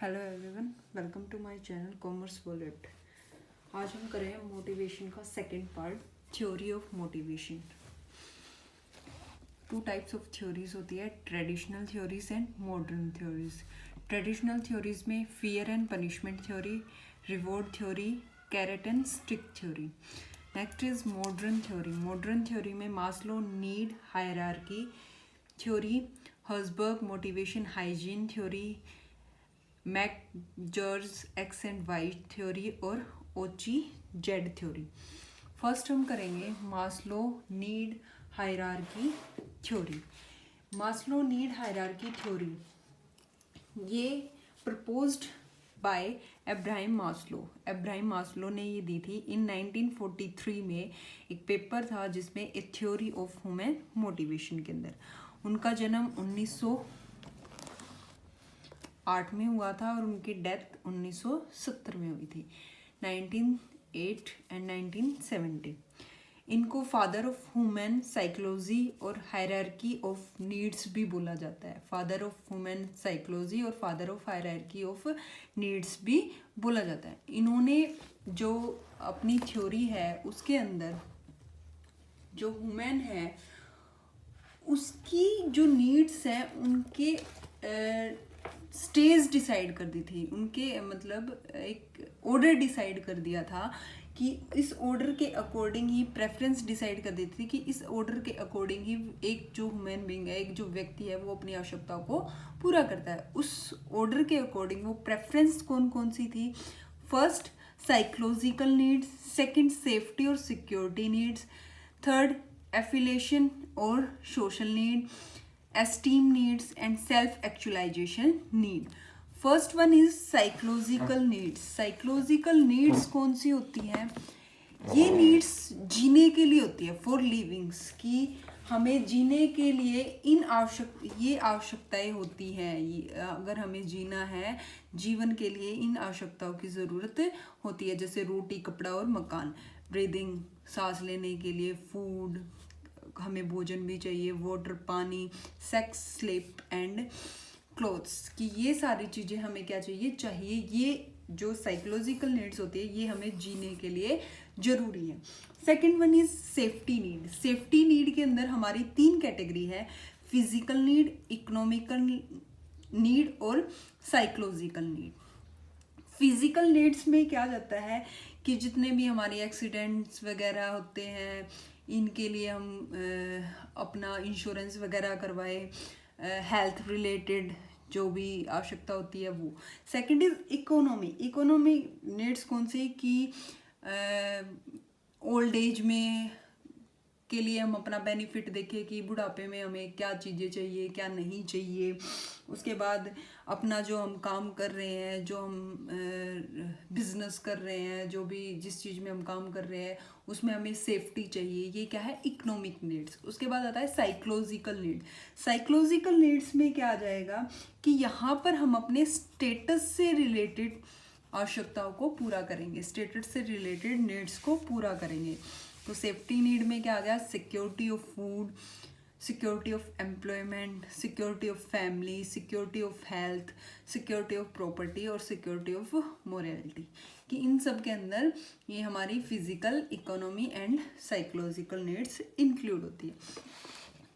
Hello everyone, welcome to my channel commerce bullet. आज हम करें मोटिवेशन का second part, theory of motivation. Two types of theories होती है, traditional theories and modern theories. Traditional theories में fear and punishment theory, reward theory, carrot and stick theory. Next is modern theory. Modern theory में Maslow need hierarchy theory, Herzberg motivation hygiene theory, मैकजर्ज X and Y theory और Ouchi Z theory. First हम करेंगे Maslow need hierarchy theory. Maslow need hierarchy theory ये proposed by Abraham Maslow. Abraham Maslow ने ये दी थी इन 1943 में। एक पेपर था जिसमें ए थ्योरी ऑफ ह्यूमन मोटिवेशन के अंदर। उनका जन्म 1908 में हुआ था और उनकी डेथ 1970 में हुई थी, 1908 एंड 1970। इनको फादर ऑफ ह्यूमन साइकोलॉजी और हायरार्की ऑफ नीड्स भी बोला जाता है। फादर ऑफ ह्यूमन साइकोलॉजी और father of hierarchy of needs भी बोला जाता है। इन्होंने जो अपनी थ्योरी है उसके अंदर जो ह्यूमन है उसकी जो नीड्स हैं उनके स्टेज डिसाइड कर दी थी। उनके मतलब एक ऑर्डर डिसाइड कर दिया था कि इस ऑर्डर के अकॉर्डिंग ही प्रेफरेंस डिसाइड कर दी थी कि इस ऑर्डर के अकॉर्डिंग ही एक जो ह्यूमन बीइंग है, एक जो व्यक्ति है, वो अपनी आवश्यकताओं को पूरा करता है। उस ऑर्डर के अकॉर्डिंग वो प्रेफरेंस कौन कौन सी थी? First psychological needs, second safety और सिक्योरिटी नीड्स, थर्ड एफिलिएशन और social need, esteem needs and self actualisation need. First one is psychological needs. Psychological needs कौन सी होती हैं? ये नीड्स जीने के लिए होती है, फॉर लिविंग्स, कि हमें जीने के लिए ये आवश्यकताएं होती हैं। अगर हमें जीना है, जीवन के लिए इन आवश्यकताओं की ज़रूरत होती है, जैसे रोटी, कपड़ा और मकान, ब्रीदिंग, सांस लेने के लिए, फूड, हमें भोजन भी चाहिए, वाटर, पानी, सेक्स, स्लीप एंड क्लोथ्स, कि ये सारी चीज़ें हमें क्या चाहिए। ये जो साइकोलॉजिकल नीड्स होती है ये हमें जीने के लिए ज़रूरी है। Second one is safety need. Safety need के अंदर हमारी 3 कैटेगरी है, फिजिकल नीड, इकोनॉमिकल नीड और साइकोलॉजिकल नीड। फिजिकल नीड्स में क्या जाता है कि जितने भी हमारे एक्सीडेंट्स वगैरह होते हैं इनके लिए हम अपना इंश्योरेंस वगैरह करवाए, हेल्थ रिलेटेड जो भी आवश्यकता होती है वो। Second is economy. Economy needs कौन सी कि ओल्ड एज में के लिए हम अपना बेनिफिट देखें कि बुढ़ापे में हमें क्या चीज़ें चाहिए, क्या नहीं चाहिए। उसके बाद अपना जो हम काम कर रहे हैं, जो हम बिजनेस कर रहे हैं, जो भी जिस चीज़ में हम काम कर रहे हैं उसमें हमें सेफ्टी चाहिए। ये क्या है? Economic needs. उसके बाद आता है साइकोलॉजिकल नीड। साइकोलॉजिकल नीड्स में क्या आ जाएगा कि यहाँ पर हम अपने स्टेटस से रिलेटेड आवश्यकताओं को पूरा करेंगे, स्टेटस से रिलेटेड नीड्स को पूरा करेंगे। तो सेफ्टी नीड में क्या आ गया? Security of food, security of employment, security of family, security of health, security of property और सिक्योरिटी ऑफ मोरालिटी, कि इन सब के अंदर ये हमारी physical, economy and psychological needs include होती है।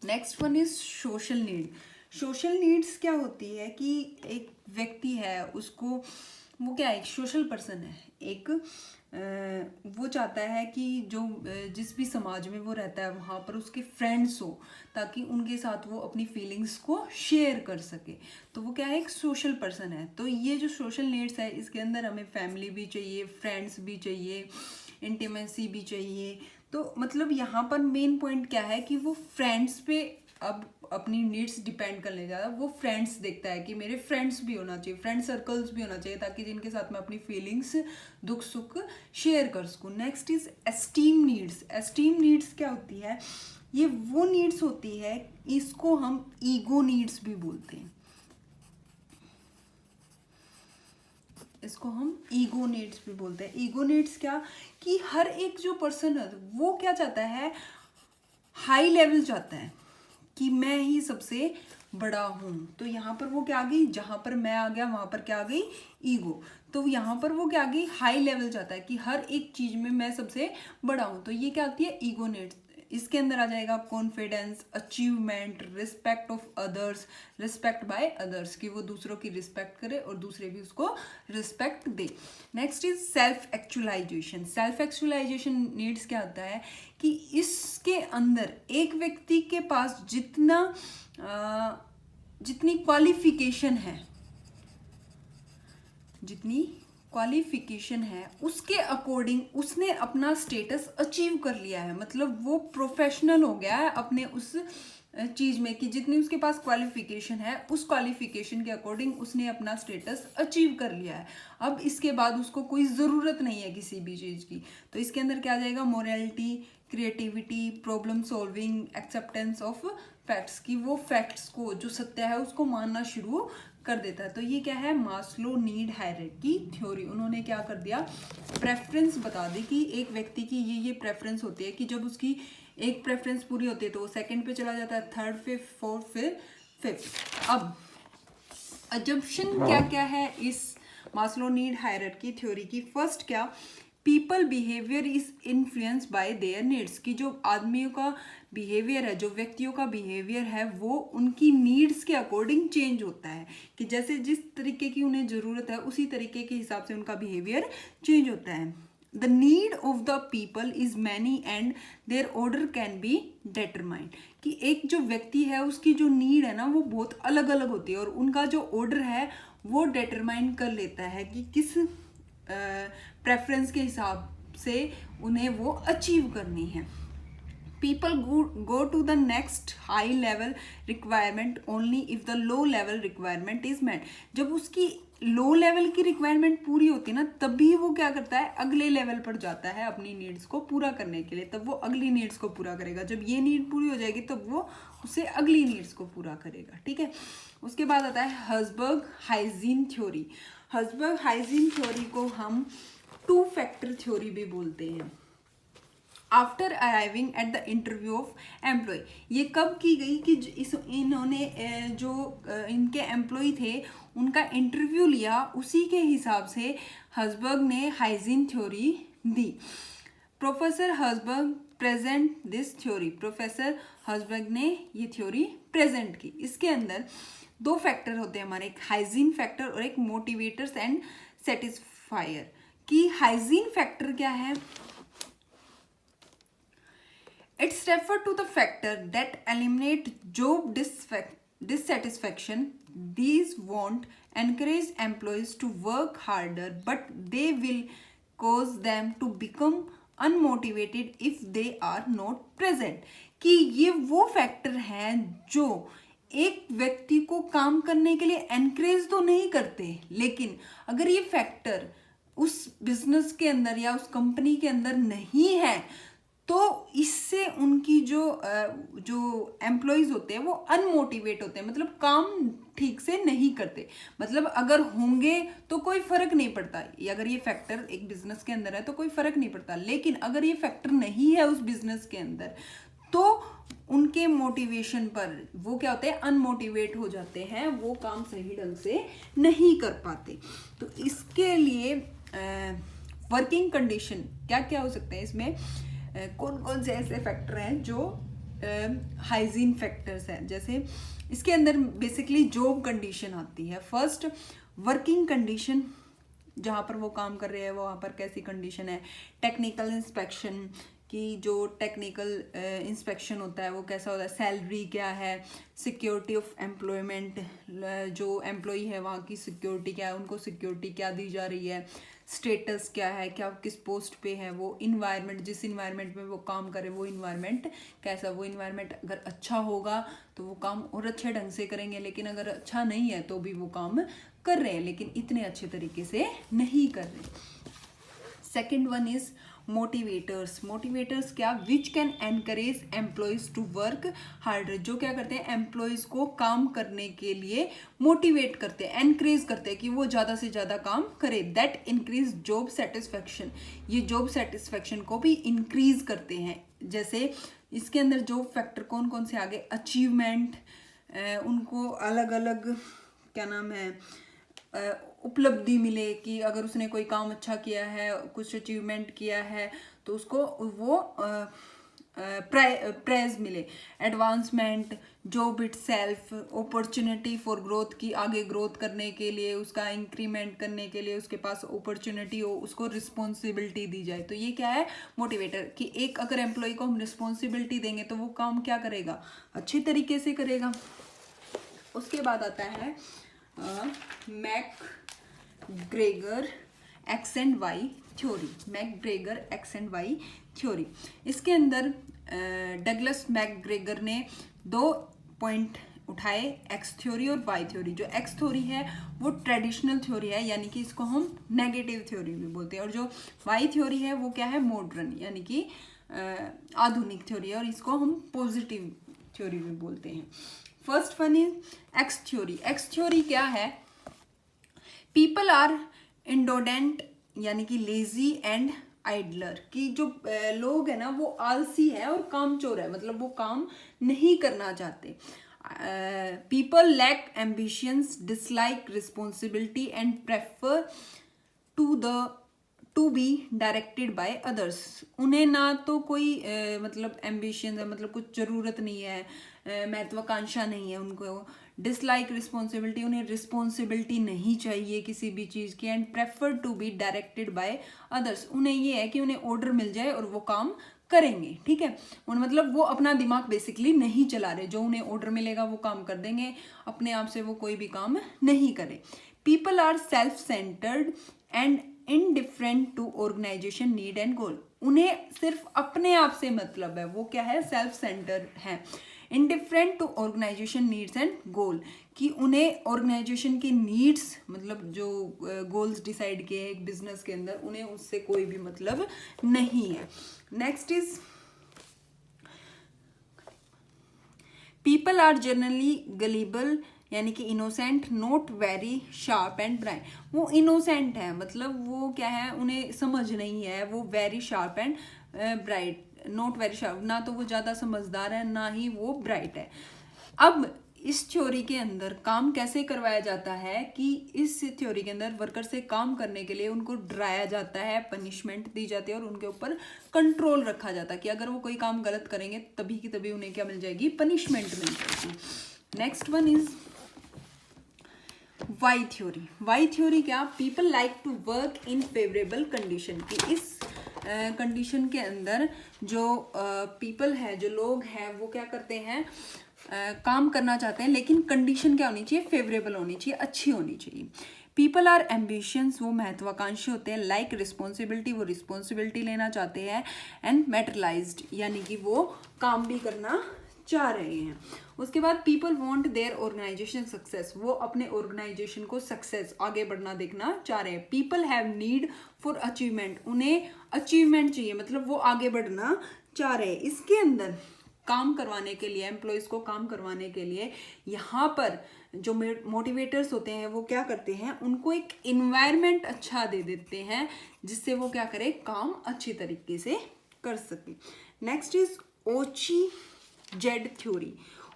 Next one is social need. Social needs क्या होती है कि एक व्यक्ति है, उसको वो क्या है, एक सोशल पर्सन है, एक वो चाहता है कि जो जिस भी समाज में वो रहता है वहाँ पर उसके फ्रेंड्स हो, ताकि उनके साथ वो अपनी फीलिंग्स को शेयर कर सके। तो वो क्या है? एक सोशल पर्सन है। तो ये जो सोशल नीड्स है इसके अंदर हमें फैमिली भी चाहिए, फ्रेंड्स भी चाहिए, इंटीमेसी भी चाहिए। तो मतलब यहाँ पर मेन पॉइंट क्या है कि वो फ्रेंड्स पे अब अपनी नीड्स डिपेंड करने जा रहा है। वो फ्रेंड्स देखता है कि मेरे फ्रेंड्स भी होना चाहिए, फ्रेंड सर्कल्स भी होना चाहिए, ताकि जिनके साथ मैं अपनी फीलिंग्स, दुख सुख शेयर कर सकूँ। Next is esteem needs. Esteem needs क्या होती है? ये वो नीड्स होती है, इसको हम ईगो नीड्स भी बोलते हैं। इसको हम ईगो नीड्स भी बोलते हैं। ईगो नीड्स क्या कि हर एक जो पर्सन है वो क्या चाहता है? हाई लेवल चाहता है कि मैं ही सबसे बड़ा हूँ, तो यहाँ पर वो क्या आ गई, जहाँ पर मैं आ गया वहाँ पर क्या आ गई, ईगो। तो यहाँ पर वो क्या आ गई, हाई लेवल जाता है कि हर एक चीज में मैं सबसे बड़ा हूँ, तो ये क्या आती है, ईगो नीड्स। इसके अंदर आ जाएगा confidence, achievement, respect of others, respect by others, कि वो दूसरों की रिस्पेक्ट करे और दूसरे भी उसको रिस्पेक्ट दे। Next is self actualisation. Self actualisation needs क्या होता है कि इसके अंदर एक व्यक्ति के पास जितनी क्वालिफिकेशन है उसके अकॉर्डिंग उसने अपना स्टेटस अचीव कर लिया है, मतलब वो प्रोफेशनल हो गया है अपने उस चीज में, कि जितनी उसके पास क्वालिफिकेशन है उस क्वालिफिकेशन के अकॉर्डिंग उसने अपना स्टेटस अचीव कर लिया है। अब इसके बाद उसको कोई ज़रूरत नहीं है किसी भी चीज़ की। तो इसके अंदर क्या आ जाएगा, morality, creativity, problem solving, acceptance of facts, की वो फैक्ट्स को, जो सत्य है उसको मानना शुरू कर देता है। तो ये क्या है, मास्लो नीड हायरार्की थ्योरी। उन्होंने क्या कर दिया, प्रेफरेंस बता दी कि एक व्यक्ति की ये प्रेफरेंस होती है, कि जब उसकी एक प्रेफरेंस पूरी होती है तो वो सेकंड पे चला जाता है, थर्ड, फिफ्थ, फोर्थ, फिर फिफ्थ। अब अजम्पशन क्या क्या है इस मास्लो नीड हायरार्की थ्योरी की। फर्स्ट क्या, people behaviour is influence by there needs, की जो आदमियों का बिहेवियर है, जो व्यक्तियों का बिहेवियर है वो उनकी नीड्स के अकॉर्डिंग चेंज होता है, कि जैसे जिस तरीके की उन्हें ज़रूरत है उसी तरीके के हिसाब से उनका बिहेवियर चेंज होता है। The need of the people is many and their order can be determined, कि एक जो व्यक्ति है उसकी जो नीड है ना वो बहुत अलग अलग होती है और उनका जो ऑर्डर है वो डिटरमाइन कर लेता है कि किस प्रेफरेंस के हिसाब से उन्हें वो अचीव करनी है। People go to the next high level requirement only if the low level requirement is met. जब उसकी लो लेवल की रिक्वायरमेंट पूरी होती है ना, तभी वो क्या करता है, अगले लेवल पर जाता है अपनी नीड्स को पूरा करने के लिए। तब वो अगली नीड्स को पूरा करेगा, जब ये नीड पूरी हो जाएगी तब वो उससे अगली नीड्स को पूरा करेगा। ठीक है, उसके बाद आता है Herzberg hygiene theory. Herzberg hygiene theory को हम टू फैक्टर थ्योरी भी बोलते हैं। After arriving at the interview of employ, ये कब की गई कि इन्होंने जो इनके एम्प्लॉय थे उनका इंटरव्यू लिया, उसी के हिसाब से हर्जबर्ग ने hygiene theory the. Professor Herzberg present this theory, professor Herzberg ने ये थ्योरी प्रेजेंट की। इसके अंदर दो फैक्टर होते हैं हमारे, एक हाइजीन फैक्टर और एक मोटिवेटर्स एंड सेटिस्फायर। कि हाइजीन फैक्टर क्या है, it's referred to the factor that eliminate job dissatisfaction. These won't encourage employees to work harder, but they will cause them to become unmotivated if they are not present. कि ये वो factor हैं जो एक व्यक्ति को काम करने के लिए एनकरेज तो नहीं करते, लेकिन अगर ये फैक्टर उस बिजनेस के अंदर या उस कंपनी के अंदर नहीं है तो इससे उनकी जो एम्प्लॉयज़ होते हैं वो अनमोटिवेट होते हैं, मतलब काम ठीक से नहीं करते। मतलब अगर होंगे तो कोई फ़र्क नहीं पड़ता, अगर ये फैक्टर एक बिजनेस के अंदर है तो कोई फ़र्क नहीं पड़ता, लेकिन अगर ये फैक्टर नहीं है उस बिजनेस के अंदर तो उनके मोटिवेशन पर वो क्या होते हैं, अनमोटिवेट हो जाते हैं, वो काम सही ढंग से नहीं कर पाते। तो इसके लिए वर्किंग कंडीशन क्या क्या हो सकते हैं, इसमें कौन कौन से ऐसे फैक्टर हैं जो हाइजीन फैक्टर्स हैं। जैसे इसके अंदर बेसिकली जॉब कंडीशन आती है। फर्स्ट वर्किंग कंडीशन, जहाँ पर वो काम कर रहे हैं वहाँ पर कैसी कंडीशन है। टेक्निकल इंस्पेक्शन, कि जो टेक्निकल इंस्पेक्शन होता है वो कैसा होता है, सैलरी क्या है, सिक्योरिटी ऑफ एम्प्लॉयमेंट, जो एम्प्लॉई है वहाँ की सिक्योरिटी क्या है, उनको सिक्योरिटी क्या दी जा रही है, स्टेटस क्या है, क्या किस पोस्ट पे है, वो इन्वायरमेंट, जिस इन्वायरमेंट में वो काम करे वो इन्वायरमेंट कैसा, वो इन्वायरमेंट अगर अच्छा होगा तो वो काम और अच्छे ढंग से करेंगे, लेकिन अगर अच्छा नहीं है तो भी वो काम कर रहे हैं लेकिन इतने अच्छे तरीके से नहीं कर रहे। Second one is motivators. Motivators क्या, which can encourage employees to work harder, जो क्या करते हैं एम्प्लॉयज को काम करने के लिए मोटिवेट करते हैं, एनकरेज करते हैं कि वो ज़्यादा से ज़्यादा काम करे। दैट इंक्रीज जॉब सेटिस्फेक्शन, ये जॉब सेटिस्फेक्शन को भी इंक्रीज करते हैं। जैसे इसके अंदर जॉब फैक्टर कौन कौन से आगे, अचीवमेंट, उनको अलग अलग क्या नाम है उपलब्धि मिले कि अगर उसने कोई काम अच्छा किया है, कुछ अचीवमेंट किया है, तो उसको वो प्रेज मिले, advancement, job it self, opportunity for growth की आगे ग्रोथ करने के लिए, उसका इंक्रीमेंट करने के लिए उसके पास अपॉर्चुनिटी हो, उसको रिस्पॉन्सिबिलिटी दी जाए। तो ये क्या है मोटिवेटर, कि एक अगर एम्प्लॉय को हम रिस्पॉन्सिबिलिटी देंगे तो वो काम क्या करेगा, अच्छी तरीके से करेगा। उसके बाद आता है McGregor X and Y theory, McGregor X and Y theory. इसके अंदर डगलस मैकग्रेगर ने 2 पॉइंट उठाए, एक्स थ्योरी और वाई थ्योरी। जो एक्स थ्योरी है वो ट्रेडिशनल थ्योरी है, यानी कि इसको हम नेगेटिव थ्योरी भी बोलते हैं, और जो वाई थ्योरी है वो क्या है, मॉडर्न, यानी कि आधुनिक थ्योरी है, और इसको हम पॉजिटिव थ्योरी भी बोलते हैं। First one is x theory. X theory क्या है, पीपल आर इंडोडेंट यानी कि लेजी एंड आइडलर, कि जो लोग है ना वो आलसी है और कामचोर है, मतलब वो काम नहीं करना चाहते। People lack ambitions, dislike responsibility and prefer to be directed by others. उन्हें ना तो कोई मतलब एम्बिशन है, मतलब कुछ ज़रूरत नहीं है, महत्वाकांक्षा नहीं है उनको, डिसलाइक रिस्पॉन्सिबिलिटी, उन्हें रिस्पॉन्सिबिलिटी नहीं चाहिए किसी भी चीज़ की, and prefer to be directed by others, उन्हें ये है कि उन्हें ऑर्डर मिल जाए और वो काम करेंगे, ठीक है। उन मतलब वो अपना दिमाग बेसिकली नहीं चला रहे, जो उन्हें ऑर्डर मिलेगा वो काम कर देंगे, अपने आप से वो कोई भी काम नहीं करे। People are self centred and indifferent to organisation need and goal, उन्हें सिर्फ अपने आप से मतलब है, वो क्या है, सेल्फ सेंटर है। Indifferent to organisation needs and goal, कि उन्हें ऑर्गेनाइजेशन की नीड्स, मतलब जो गोल्स डिसाइड किए हैं एक बिजनेस के अंदर, उन्हें उससे कोई भी मतलब नहीं है। Next is people are generally gullible, यानी कि innocent, not very sharp and bright, वो इनोसेंट है, मतलब वो क्या है, उन्हें समझ नहीं है, वो very sharp and bright, not very sharp, ना तो वो ज़्यादा समझदार है ना ही वो ब्राइट है। अब इस थ्योरी के अंदर काम कैसे करवाया जाता है, कि इस थ्योरी के अंदर वर्कर से काम करने के लिए उनको डराया जाता है, पनिशमेंट दी जाती है और उनके ऊपर कंट्रोल रखा जाता है, कि अगर वो कोई काम गलत करेंगे तभी की तभी उन्हें क्या मिल जाएगी, पनिशमेंट मिल जाएगी। Next one is Y theory. Y theory क्या, people like to work in favourable condition, कि इस कंडीशन के अंदर जो पीपल है, जो लोग हैं, वो क्या करते हैं, काम करना चाहते हैं, लेकिन कंडीशन क्या होनी चाहिए, फेवरेबल होनी चाहिए, अच्छी होनी चाहिए। पीपल आर एम्बिशियंस, वो महत्वाकांक्षी होते हैं, लाइक रिस्पॉन्सिबिलिटी, वो रिस्पॉन्सिबिलिटी लेना चाहते हैं, एंड मैटरलाइज्ड, यानी कि वो काम भी करना चाह रहे हैं। उसके बाद people want their organisation success, वो अपने ऑर्गेनाइजेशन को सक्सेस, आगे बढ़ना देखना चाह रहे हैं। People have need for achievement, उन्हें अचीवमेंट चाहिए, मतलब वो आगे बढ़ना चाह रहे हैं। इसके अंदर काम करवाने के लिए, एम्प्लॉयज़ को काम करवाने के लिए यहाँ पर जो मोटिवेटर्स होते हैं वो क्या करते हैं, उनको एक इन्वायरमेंट अच्छा दे देते हैं, जिससे वो क्या करे, काम अच्छी तरीके से कर सके। Next is Ouchi Z theory.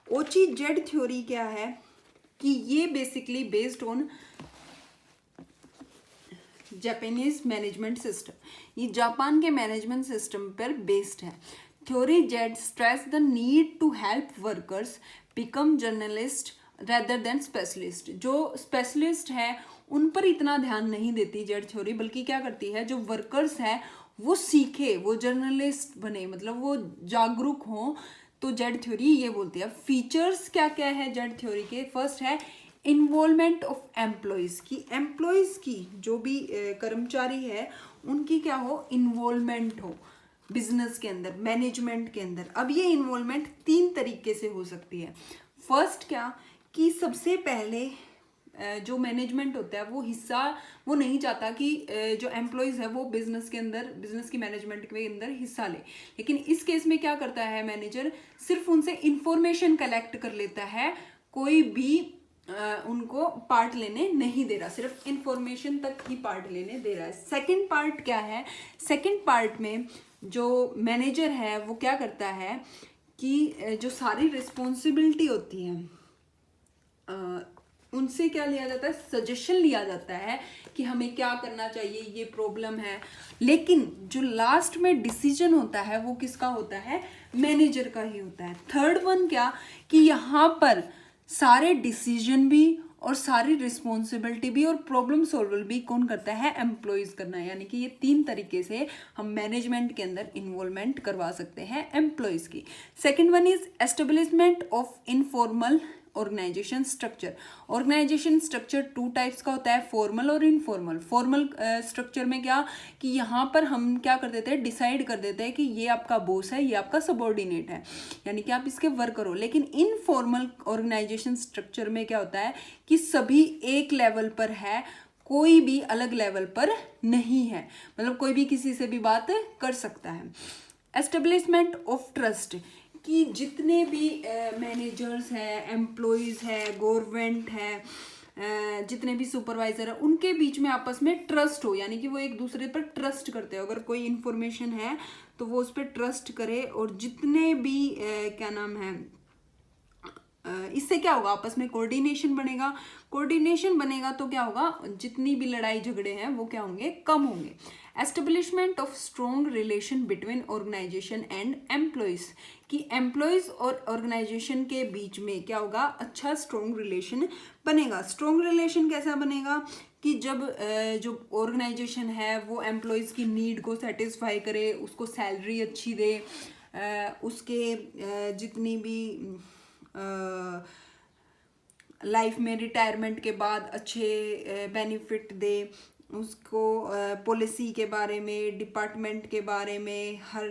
Ouchi Z theory क्या है, कि ये basically based on Japanese management system, ये जापान के मैनेजमेंट सिस्टम पर बेस्ड है। Theory Z stress the need to help workers become generalist rather than specialist, जो specialist है उन पर इतना ध्यान नहीं देती जेड थ्योरी, बल्कि क्या करती है, जो वर्कर्स है वो सीखे, वो जर्नलिस्ट बने, मतलब वो जागरूक हों, तो जेड थ्योरी ये बोलती है। फीचर्स क्या क्या है जेड थ्योरी के, फर्स्ट है इन्वॉल्वमेंट ऑफ एम्प्लॉयज़, की एम्प्लॉयज़ की जो भी कर्मचारी है उनकी क्या हो, इन्वॉल्वमेंट हो बिजनेस के अंदर, मैनेजमेंट के अंदर। अब ये इन्वॉल्वमेंट 3 तरीके से हो सकती है। फर्स्ट क्या, कि सबसे पहले जो मैनेजमेंट होता है वो हिस्सा, वो नहीं चाहता कि जो एम्प्लॉयज़ है वो बिजनेस के अंदर, बिजनेस की मैनेजमेंट के अंदर हिस्सा ले, लेकिन इस केस में क्या करता है मैनेजर, सिर्फ उनसे इंफॉर्मेशन कलेक्ट कर लेता है, कोई भी उनको पार्ट लेने नहीं दे रहा, सिर्फ इंफॉर्मेशन तक ही पार्ट लेने दे रहा है। सेकंड पार्ट क्या है, सेकंड पार्ट में जो मैनेजर है वो क्या करता है, कि जो सारी रिस्पॉन्सिबिलिटी होती है उनसे क्या लिया जाता है, सजेशन लिया जाता है कि हमें क्या करना चाहिए, ये प्रॉब्लम है। लेकिन जो लास्ट में डिसीजन होता है वो किसका होता है, मैनेजर का ही होता है। थर्ड वन क्या, कि यहाँ पर सारे डिसीजन भी और सारी रिस्पॉन्सिबिलिटी भी और प्रॉब्लम सॉल्व भी कौन करता है, एम्प्लॉयज करना है। यानी कि ये 3 तरीके से हम मैनेजमेंट के अंदर इन्वॉल्वमेंट करवा सकते हैं एम्प्लॉयज की। Second one is establishment of informal organisation structure. Organisation structure 2 types का होता है, फॉर्मल और इनफॉर्मल। फॉर्मल स्ट्रक्चर में क्या, कि यहाँ पर हम क्या कर देते हैं, डिसाइड कर देते हैं कि ये आपका बॉस है, ये आपका सबॉर्डिनेट है, यानी कि आप इसके वर्कर हो। लेकिन इनफॉर्मल ऑर्गेनाइजेशन स्ट्रक्चर में क्या होता है कि सभी एक लेवल पर है, कोई भी अलग लेवल पर नहीं है, मतलब कोई भी किसी से भी बात कर सकता है। एस्टेब्लिशमेंट ऑफ ट्रस्ट, कि जितने भी मैनेजर्स हैं, एम्प्लॉयज़ हैं, गवर्नमेंट है, जितने भी सुपरवाइजर है, उनके बीच में आपस में ट्रस्ट हो, यानी कि वो एक दूसरे पर ट्रस्ट करते हो। अगर कोई इन्फॉर्मेशन है तो वो उस पर ट्रस्ट करे। और जितने भी क्या नाम है, इससे क्या होगा, आपस में कोऑर्डिनेशन बनेगा। कोऑर्डिनेशन बनेगा तो क्या होगा, जितनी भी लड़ाई झगड़े हैं वो क्या होंगे, कम होंगे। Establishment of strong relation between organisation and employees, कि एम्प्लॉयज और ऑर्गेनाइजेशन के बीच में क्या होगा, अच्छा स्ट्रॉन्ग रिलेशन बनेगा। स्ट्रॉन्ग रिलेशन कैसा बनेगा, कि जब जो ऑर्गेनाइजेशन है वो एम्प्लॉयज़ की नीड को सेटिस्फाई करे, उसको सैलरी अच्छी दे, उसके जितनी भी लाइफ में रिटायरमेंट के बाद अच्छे बेनिफिट दे, उसको पॉलिसी के बारे में, डिपार्टमेंट के बारे में, हर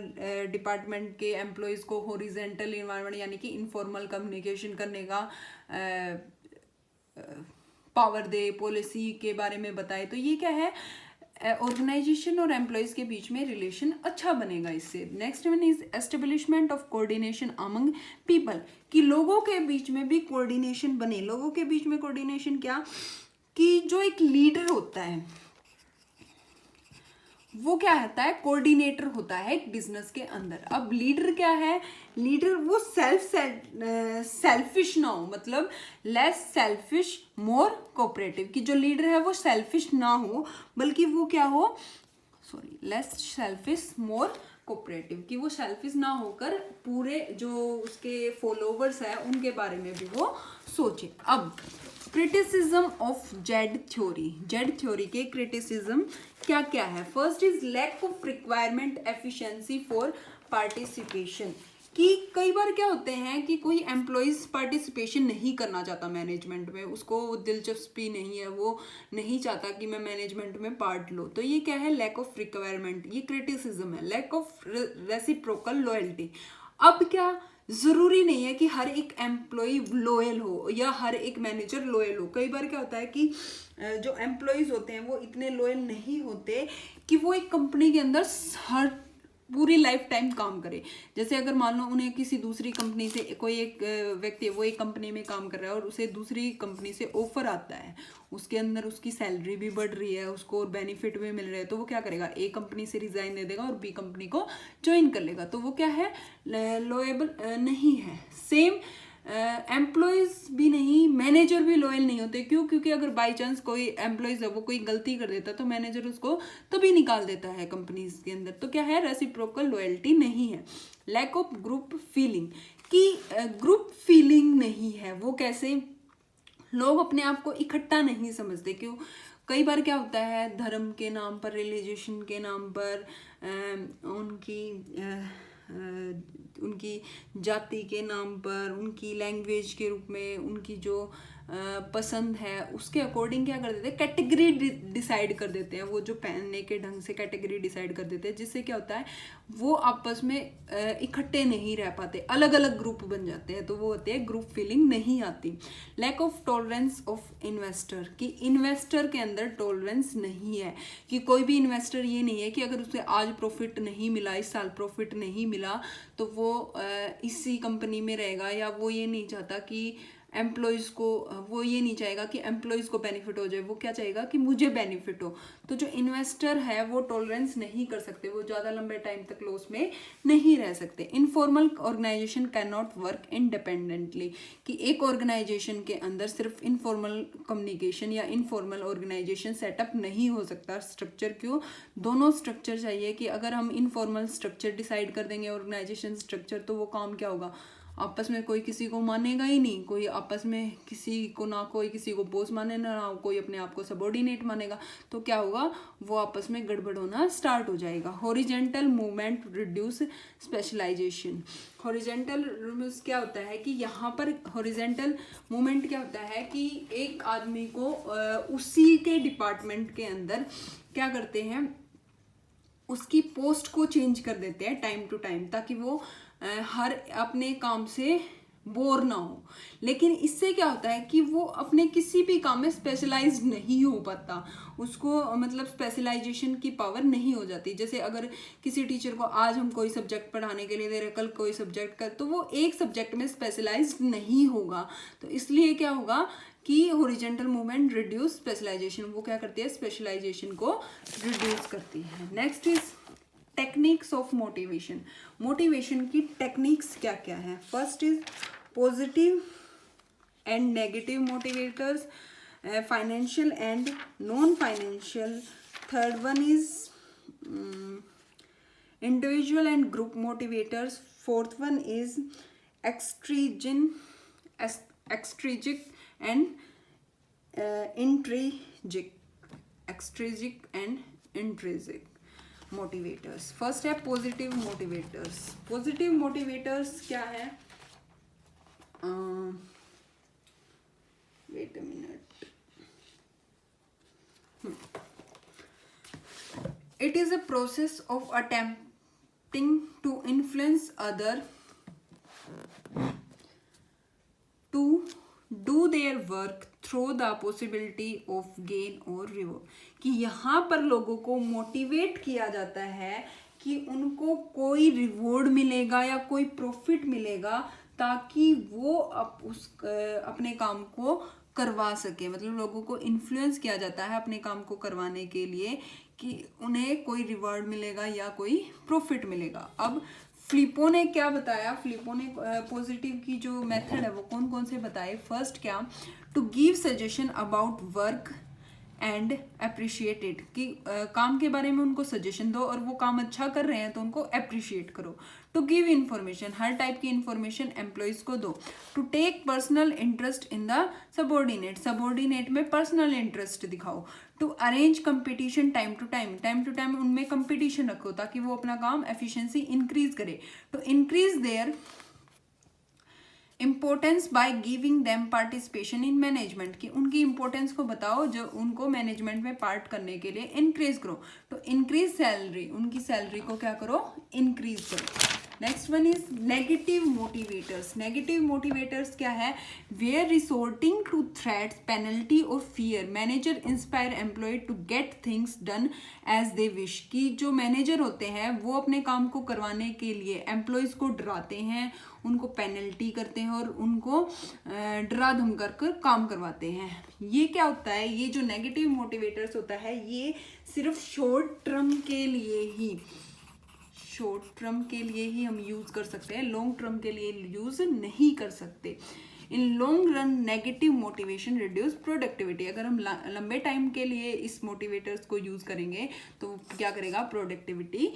डिपार्टमेंट के एम्प्लॉयज़ को हॉरिजेंटल इन्वायरमेंट यानी कि इनफॉर्मल कम्युनिकेशन करने का पावर दे, पॉलिसी के बारे में बताए। तो ये क्या है, ऑर्गेनाइजेशन और एम्प्लॉयज़ के बीच में रिलेशन अच्छा बनेगा इससे। Next one is establishment of coordination among people, कि लोगों के बीच में भी कोऑर्डिनेशन बने। लोगों के बीच में कोऑर्डिनेशन क्या, कि जो एक लीडर होता है वो क्या होता है, कोऑर्डिनेटर होता है एक बिजनेस के अंदर। अब लीडर क्या है, लीडर वो सेल्फिश ना हो, मतलब लेस सेल्फिश मोर कोऑपरेटिव, कि जो लीडर है वो सेल्फिश ना हो, बल्कि वो क्या हो, लेस सेल्फिश मोर कोऑपरेटिव, कि वो सेल्फिश ना होकर पूरे जो उसके फॉलोवर्स है उनके बारे में भी वो सोचे। अब criticism of Z theory, Z theory के क्रिटिसिज्म क्या क्या है। First is lack of requirement efficiency for participation, कि कई बार क्या होते हैं कि कोई एम्प्लॉयज़ पार्टिसिपेशन नहीं करना चाहता मैनेजमेंट में, उसको दिलचस्पी नहीं है, वो नहीं चाहता कि मैं मैनेजमेंट में पार्ट लो। तो ये क्या है, लैक ऑफ रिक्वायरमेंट, ये क्रिटिसिज्म है। लैक ऑफ रेसिप्रोकल लॉयल्टी, अब क्या ज़रूरी नहीं है कि हर एक एम्प्लॉय लॉयल हो या हर एक मैनेजर लॉयल हो। कई बार क्या होता है कि जो एम्प्लॉयज़ होते हैं वो इतने लॉयल नहीं होते कि वो एक कंपनी के अंदर हर पूरी लाइफ टाइम काम करे। जैसे अगर मान लो उन्हें किसी दूसरी कंपनी से, कोई एक व्यक्ति है वो एक कंपनी में काम कर रहा है और उसे दूसरी कंपनी से ऑफर आता है, उसके अंदर उसकी सैलरी भी बढ़ रही है, उसको और बेनिफिट भी मिल रहे हैं, तो वो क्या करेगा, ए कंपनी से रिजाइन दे देगा और बी कंपनी को ज्वाइन कर लेगा। तो वो क्या है, लॉयबल नहीं है। सेम एम्प्लॉयज़ भी नहीं, मैनेजर भी लॉयल नहीं होते। क्यों, क्योंकि अगर बाई चांस कोई एम्प्लॉयज़ है वो कोई गलती कर देता तो मैनेजर उसको तभी निकाल देता है कंपनीज के अंदर। तो क्या है, रेसिप्रोकल लॉयल्टी नहीं है। लैक ऑफ ग्रुप फीलिंग, कि ग्रुप फीलिंग नहीं है। वो कैसे, लोग अपने आप को इकट्ठा नहीं समझते। क्यों, कई बार क्या होता है, धर्म के नाम पर, रिलीजियन के नाम पर, उनकी जाति के नाम पर, उनकी लैंग्वेज के रूप में, उनकी जो पसंद है उसके अकॉर्डिंग क्या कर देते हैं, कैटेगरी डिसाइड कर देते हैं। वो जो पहनने के ढंग से कैटेगरी डिसाइड कर देते हैं, जिससे क्या होता है वो आपस में इकट्ठे नहीं रह पाते, अलग अलग ग्रुप बन जाते हैं। तो वो होते हैं, ग्रुप फीलिंग नहीं आती। Lack of tolerance of investor, कि इन्वेस्टर के अंदर टॉलरेंस नहीं है, कि कोई भी इन्वेस्टर ये नहीं है कि अगर उसे आज प्रॉफिट नहीं मिला, इस साल प्रॉफिट नहीं मिला तो वो इसी कंपनी में रहेगा, या वो ये नहीं चाहता कि एम्प्लॉयज़ को, वो ये नहीं चाहेगा कि एम्प्लॉयज़ को बेनिफिट हो जाए, वो क्या चाहेगा कि मुझे बेनिफिट हो। तो जो इन्वेस्टर है वो टॉलरेंस नहीं कर सकते, वो ज़्यादा लंबे टाइम तक लॉस में नहीं रह सकते। Informal organisation can not work independently, कि एक ऑर्गेनाइजेशन के अंदर सिर्फ इनफॉर्मल कम्युनिकेशन या इनफॉर्मल ऑर्गेनाइजेशन सेटअप नहीं हो सकता। स्ट्रक्चर क्यों, दोनों स्ट्रक्चर चाहिए। कि अगर हम इनफॉर्मल स्ट्रक्चर डिसाइड कर देंगे ऑर्गेनाइजेशन स्ट्रक्चर, तो वो काम क्या होगा, आपस में कोई किसी को मानेगा ही नहीं, कोई आपस में किसी को ना कोई किसी को बॉस माने ना कोई अपने आप को सबॉर्डिनेट मानेगा, तो क्या होगा, वो आपस में गड़बड़ होना स्टार्ट हो जाएगा। Horizontal movement reduce specialisation. Horizontal क्या होता है कि यहाँ पर हॉरिजेंटल मूवमेंट क्या होता है कि एक आदमी को उसी के डिपार्टमेंट के अंदर क्या करते हैं, उसकी पोस्ट को चेंज कर देते हैं टाइम टू टाइम, ताकि वो हर अपने काम से बोर ना हो। लेकिन इससे क्या होता है कि वो अपने किसी भी काम में स्पेशलाइज्ड नहीं हो पाता, उसको मतलब स्पेशलाइजेशन की पावर नहीं हो जाती। जैसे अगर किसी टीचर को आज हम कोई सब्जेक्ट पढ़ाने के लिए दे रहे, कल कोई सब्जेक्ट का, तो वो एक सब्जेक्ट में स्पेशलाइज्ड नहीं होगा। तो इसलिए क्या होगा कि हॉरिजॉन्टल मूवमेंट रिड्यूस स्पेशलाइजेशन, वो क्या करती है, स्पेशलाइजेशन को रिड्यूस करती है। Next is techniques of motivation. Motivation की टेक्निक्स क्या क्या है। First is positive and negative motivators, financial and non financial. Third one is individual and group motivators. Fourth one is extrinsic and intrinsic, extrinsic and intrinsic motivators. First है positive motivators. पॉजिटिव मोटिवेटर्स क्या है, wait a minute, it is a process of attempting to influence other to do their work through the possibility of gain और reward. कि यहाँ पर लोगों को मोटिवेट किया जाता है कि उनको कोई रिवॉर्ड मिलेगा या कोई प्रॉफिट मिलेगा, ताकि वो अपने काम को करवा सके। मतलब लोगों को इन्फ्लुएंस किया जाता है अपने काम को करवाने के लिए कि उन्हें कोई रिवॉर्ड मिलेगा या कोई प्रॉफिट मिलेगा। अब फ्लिपो ने क्या बताया, फ्लिपो ने पॉजिटिव की जो मेथड है वो कौन कौन से बताए। फर्स्ट क्या, to give suggestion about work and appreciate it, कि काम के बारे में उनको सजेशन दो और वो काम अच्छा कर रहे हैं तो उनको अप्रिशिएट करो। टू गिव इन्फॉर्मेशन, हर टाइप की इन्फॉर्मेशन एम्प्लॉयज को दो। To take personal interest in the subordinate, subordinate में पर्सनल इंटरेस्ट दिखाओ। To arrange competition time to time उनमें कंपटीशन रखो ताकि वो अपना काम एफिशिएंसी इंक्रीज करे। To increase their importance by giving them participation in management, कि उनकी इम्पोर्टेंस को बताओ जो उनको मैनेजमेंट में पार्ट करने के लिए इंक्रीज करो। तो इंक्रीज सैलरी, उनकी सैलरी को क्या करो, इंक्रीज करो। Next one is negative motivators. Negative motivators क्या है, where resorting to threats, penalty और fear manager inspire employ to get things done as they wish, कि जो मैनेजर होते हैं वो अपने काम को करवाने के लिए एम्प्लॉयज को डराते हैं, उनको पेनल्टी करते हैं और उनको डरा धमका कर काम करवाते हैं। ये क्या होता है, ये जो नेगेटिव मोटिवेटर्स होता है ये सिर्फ शॉर्ट टर्म के लिए ही, शॉर्ट टर्म के लिए ही हम यूज कर सकते हैं, लॉन्ग टर्म के लिए यूज नहीं कर सकते। In long run negative motivation reduce productivity, अगर हम लंबे टाइम के लिए इस मोटिवेटर्स को यूज करेंगे तो क्या करेगा, प्रोडक्टिविटी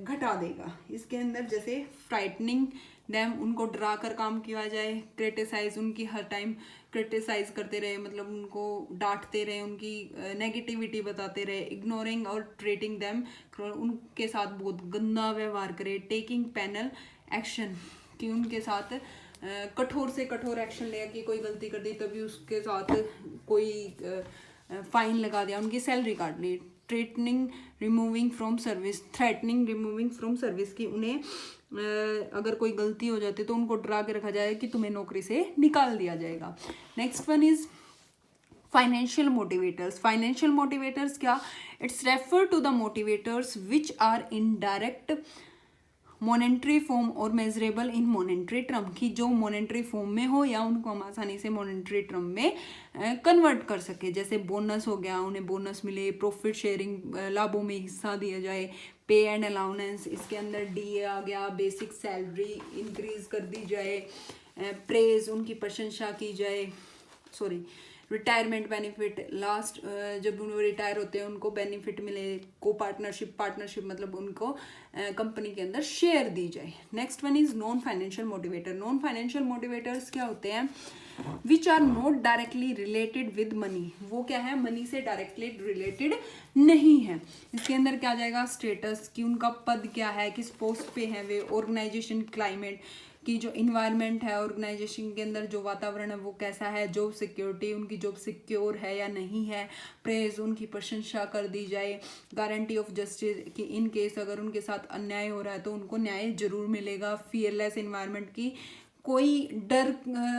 घटा देगा। इसके अंदर जैसे फ्राइटनिंग देम, उनको डरा कर काम किया जाए। क्रिटिसाइज, उनकी हर टाइम क्रिटिसाइज करते रहे, मतलब उनको डांटते रहे, उनकी नेगेटिविटी बताते रहे। इग्नोरिंग और ट्रीटिंग देम, उनके साथ बहुत गंदा व्यवहार करे। टेकिंग पेनल एक्शन, कि उनके साथ कठोर से कठोर एक्शन लिया, कि कोई गलती कर दी तभी उसके साथ कोई फाइन लगा दिया, उनकी सैलरी काट ली। Threatening removing from service, threatening removing from service, कि उन्हें अगर कोई गलती हो जाती तो उनको डरा के रखा जाए कि तुम्हें नौकरी से निकाल दिया जाएगा। Next one is financial motivators. Financial motivators क्या, it's refer to the motivators which are in direct monetary form और मेजरेबल इन मॉनेटरी टर्म, की जो मॉनेटरी फॉर्म में हो या उनको हम आसानी से मॉनेटरी टर्म में कन्वर्ट कर सके। जैसे बोनस हो गया, उन्हें बोनस मिले, प्रॉफिट शेयरिंग, लाभों में हिस्सा दिया जाए, पे एंड अलाउंस, इसके अंदर डी आ गया, बेसिक सैलरी इंक्रीज कर दी जाए, प्रेज उनकी प्रशंसा की जाए, सॉरी रिटायरमेंट बेनिफिट, लास्ट जब वो रिटायर होते हैं उनको बेनिफिट मिले, को पार्टनरशिप मतलब उनको कंपनी के अंदर शेयर दी जाए। Next one is non financial motivator. Non financial motivators क्या होते हैं? Which are not directly related with money, वो क्या है, मनी से डायरेक्टली रिलेटेड नहीं है। इसके अंदर क्या आ जाएगा? स्टेटस, कि उनका पद क्या है, किस पोस्ट पे है वे, ऑर्गेनाइजेशन क्लाइमेट, कि जो इन्वायरमेंट है ऑर्गेनाइजेशन के अंदर जो वातावरण है वो कैसा है, जॉब सिक्योरिटी, उनकी जॉब सिक्योर है या नहीं है, प्रेज उनकी प्रशंसा कर दी जाए, गारंटी ऑफ जस्टिस, कि इन केस अगर उनके साथ अन्याय हो रहा है तो उनको न्याय जरूर मिलेगा, फियरलेस इन्वायरमेंट, की कोई डर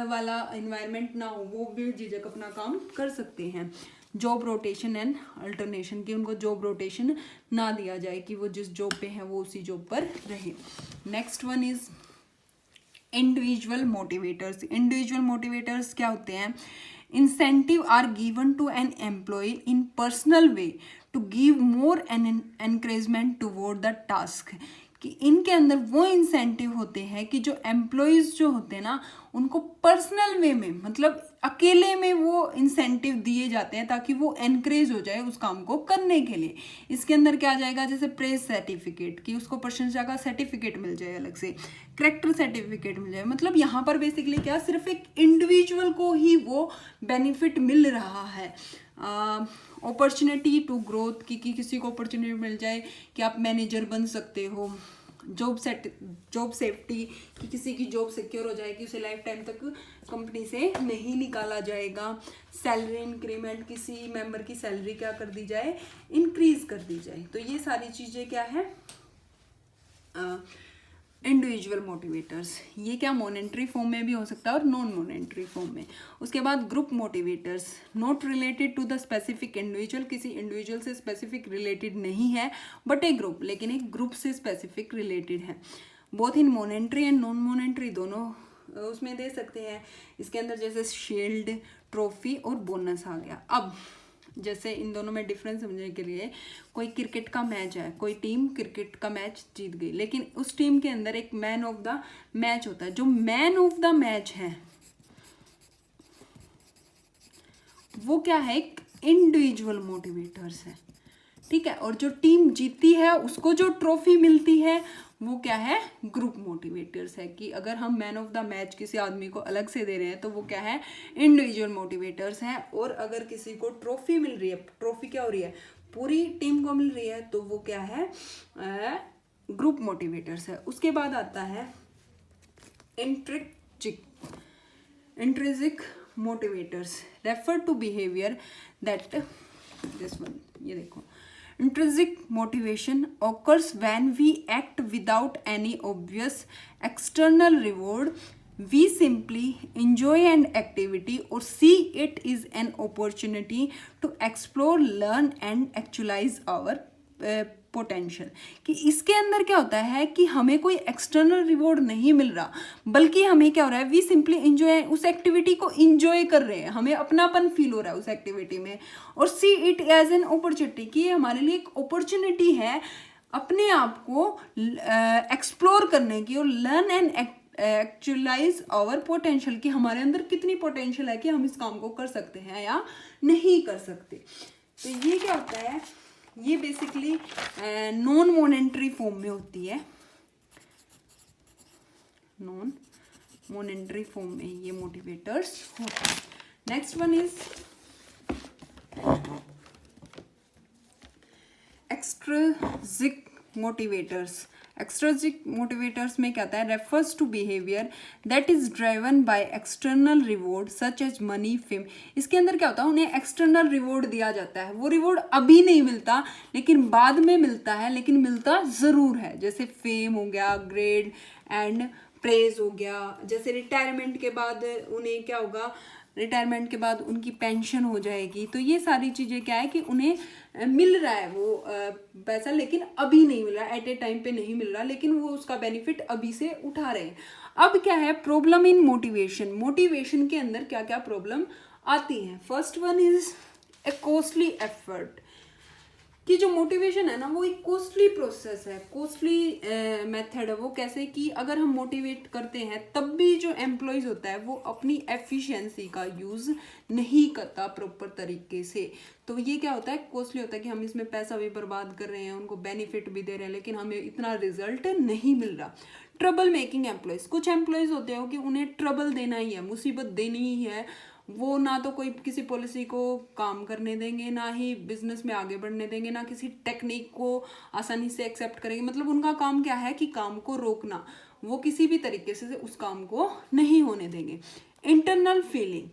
वाला इन्वायरमेंट ना हो, वो भी झिझक अपना काम कर सकते हैं। जॉब रोटेशन एंड अल्टरनेशन, कि उनको जॉब रोटेशन ना दिया जाए, कि वो जिस जॉब पे है वो उसी जॉब पर रहे। Next one is individual motivators. Individual motivators क्या होते हैं? Incentive are given to an employee in personal way to give more an encouragement toward the task, कि इनके अंदर वो इंसेंटिव होते हैं कि जो एम्प्लॉयज जो होते हैं ना उनको पर्सनल वे में, मतलब अकेले में वो इंसेंटिव दिए जाते हैं ताकि वो एनकरेज हो जाए उस काम को करने के लिए। इसके अंदर क्या आ जाएगा? जैसे प्रेज सर्टिफिकेट, कि उसको प्रशंसा का सर्टिफिकेट मिल जाए अलग से, करेक्टर सर्टिफिकेट मिल जाए। मतलब यहाँ पर बेसिकली क्या, सिर्फ एक इंडिविजुअल को ही वो बेनिफिट मिल रहा है। अपॉर्चुनिटी टू ग्रोथ, की किसी को अपॉर्चुनिटी मिल जाए कि आप मैनेजर बन सकते हो। जॉब सेफ्टी, कि किसी की जॉब सिक्योर हो जाए कि उसे लाइफ टाइम तक कंपनी से नहीं निकाला जाएगा। सैलरी इंक्रीमेंट, किसी मेंबर की सैलरी क्या कर दी जाए, इंक्रीज कर दी जाए। तो ये सारी चीज़ें क्या है, इंडिविजुअल मोटिवेटर्स। ये क्या मॉनेटरी फॉर्म में भी हो सकता है और नॉन मॉनेटरी फॉर्म में। उसके बाद group motivators, not related to the specific individual, किसी इंडिविजुअल से स्पेसिफिक रिलेटेड नहीं है बट ए ग्रुप, लेकिन एक ग्रुप से स्पेसिफिक रिलेटेड है। Both in monetary and non monetary, दोनों उसमें दे सकते हैं। इसके अंदर जैसे शील्ड, ट्रॉफी और बोनस आ गया। अब जैसे इन दोनों में डिफरेंस समझने के लिए, कोई क्रिकेट का मैच है, कोई टीम क्रिकेट का मैच जीत गई, लेकिन उस टीम के अंदर एक मैन ऑफ द मैच होता है। जो मैन ऑफ द मैच है वो क्या है, एक इंडिविजुअल मोटिवेटर्स है, ठीक है। और जो टीम जीती है उसको जो ट्रॉफी मिलती है वो क्या है, ग्रुप मोटिवेटर्स है। कि अगर हम मैन ऑफ द मैच किसी आदमी को अलग से दे रहे हैं तो वो क्या है, इंडिविजुअल मोटिवेटर्स है। और अगर किसी को ट्रॉफी मिल रही है, ट्रॉफी क्या हो रही है, पूरी टीम को मिल रही है, तो वो क्या है, ग्रुप मोटिवेटर्स है। उसके बाद आता है intrinsic motivators, refer to behaviour that, this one, ये देखो, intrinsic motivation occurs when we act without any obvious external reward. We simply enjoy an activity or see it is an opportunity to explore, learn and actualize our potential. कि इसके अंदर क्या होता है कि हमें कोई एक्सटर्नल रिवॉर्ड नहीं मिल रहा, बल्कि हमें क्या हो रहा है, वी सिंपली इंजॉय, उस एक्टिविटी को इंजॉय कर रहे हैं, हमें अपनापन फील हो रहा है उस एक्टिविटी में। और see it as an opportunity, कि ये हमारे लिए एक अपॉर्चुनिटी है अपने आप को एक्सप्लोर करने की, और learn and actualise our potential, कि हमारे अंदर कितनी पोटेंशियल है कि हम इस काम को कर सकते हैं या नहीं कर सकते। तो ये क्या होता है, ये बेसिकली नॉन मॉनेटरी फॉर्म में होती है, नॉन मॉनेटरी फॉर्म में ये मोटिवेटर्स होते हैं। Next one is extrinsic motivators. Extrinsic motivators में क्या आता है, refers to behaviour that is driven by external reward such as money, fame. इसके अंदर क्या होता है, उन्हें एक्सटर्नल रिवॉर्ड दिया जाता है, वो रिवॉर्ड अभी नहीं मिलता लेकिन बाद में मिलता है, लेकिन मिलता ज़रूर है। जैसे फेम हो गया, ग्रेड एंड प्रेज हो गया। जैसे रिटायरमेंट के बाद उन्हें क्या होगा, रिटायरमेंट के बाद उनकी पेंशन हो जाएगी, तो ये सारी चीज़ें क्या है कि उन्हें मिल रहा है वो पैसा, लेकिन अभी नहीं मिल रहा, एट ए टाइम पे नहीं मिल रहा, लेकिन वो उसका बेनिफिट अभी से उठा रहे हैं। अब क्या है प्रॉब्लम इन मोटिवेशन, मोटिवेशन के अंदर क्या क्या प्रॉब्लम आती हैं। First one is a costly effort, कि जो मोटिवेशन है ना वो एक कॉस्टली प्रोसेस है, कॉस्टली मेथड है। वो कैसे कि अगर हम मोटिवेट करते हैं तब भी जो एम्प्लॉयज़ होता है वो अपनी एफिशिएंसी का यूज़ नहीं करता प्रॉपर तरीके से, तो ये क्या होता है कॉस्टली होता है कि हम इसमें पैसा भी बर्बाद कर रहे हैं, उनको बेनिफिट भी दे रहे हैं, लेकिन हमें इतना रिजल्ट नहीं मिल रहा। ट्रबल मेकिंग एम्प्लॉयज़, कुछ एम्प्लॉयज़ होते हैं कि उन्हें ट्रबल देना ही है, मुसीबत देनी ही है, वो ना तो कोई किसी पॉलिसी को काम करने देंगे, ना ही बिजनेस में आगे बढ़ने देंगे, ना किसी टेक्निक को आसानी से एक्सेप्ट करेंगे। मतलब उनका काम क्या है कि काम को रोकना, वो किसी भी तरीके से उस काम को नहीं होने देंगे। इंटरनल फीलिंग,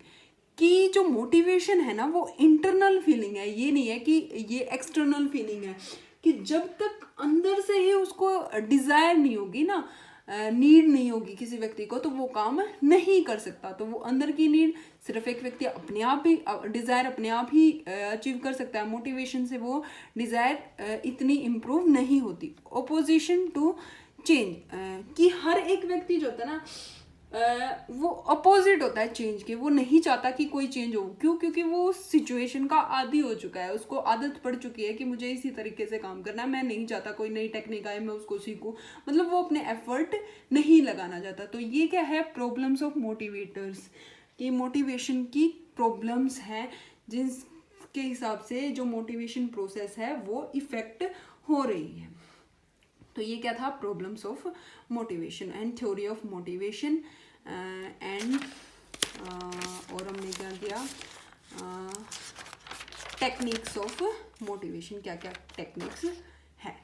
कि जो मोटिवेशन है ना वो इंटरनल फीलिंग है, ये नहीं है कि ये एक्सटर्नल फीलिंग है, कि जब तक अंदर से ही उसको डिज़ायर नहीं होगी ना, नीड नहीं होगी किसी व्यक्ति को, तो वो काम नहीं कर सकता। तो वो अंदर की नीड सिर्फ एक व्यक्ति अपने आप ही, डिज़ायर अपने आप ही अचीव कर सकता है, मोटिवेशन से वो डिज़ायर इतनी इम्प्रूव नहीं होती। ओपोजिशन टू चेंज, कि हर एक व्यक्ति जो होता है ना वो अपोजिट होता है चेंज के, वो नहीं चाहता कि कोई चेंज हो। क्यों? क्योंकि वो उस सिचुएशन का आदी हो चुका है, उसको आदत पड़ चुकी है कि मुझे इसी तरीके से काम करना है, मैं नहीं चाहता कोई नई टेक्निक आए मैं उसको सीखूं, मतलब वो अपने एफर्ट नहीं लगाना चाहता। तो ये क्या है प्रॉब्लम्स ऑफ मोटिवेटर्स, कि मोटिवेशन की प्रॉब्लम्स हैं जिसके हिसाब से जो मोटिवेशन प्रोसेस है वो इफेक्ट हो रही है। तो ये क्या था problems of motivation and theory of motivation and और हमने क्या किया टेक्निक्स ऑफ मोटिवेशन, क्या क्या टेक्निक्स है।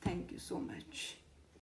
Thank you so much.